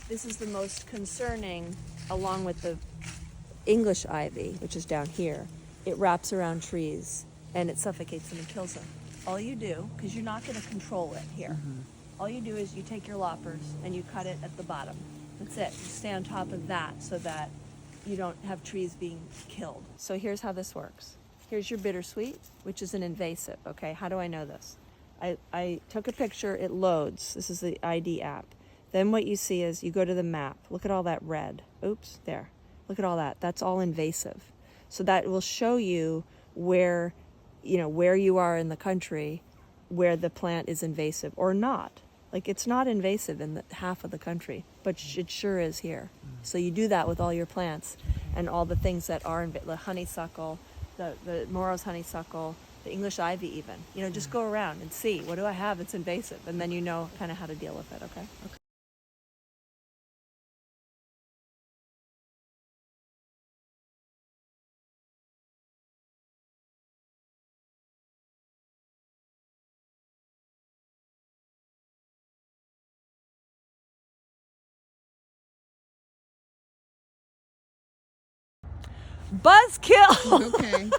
This is the most concerning, along with the English ivy, which is down here. It wraps around trees and it suffocates them and kills them. All you do, because you're not going to control it here, all you do is you take your loppers and you cut it at the bottom. That's it. You stay on top of that so that you don't have trees being killed. So here's how this works. Here's your bittersweet, which is an invasive, okay? How do I know this? I took a picture, it loads. This is the ID app. Then what you see is you go to the map. Look at all that red. Oops, there. Look at all that. That's all invasive. So that will show you where you are in the country, where the plant is invasive or not. Like, it's not invasive in half of the country, but it sure is here. So you do that with all your plants and all the things that are the honeysuckle, the Morrow's honeysuckle, the English ivy even. Just go around and see, what do I have that's invasive? And then you know kind of how to deal with it, okay? Buzzkill! Okay.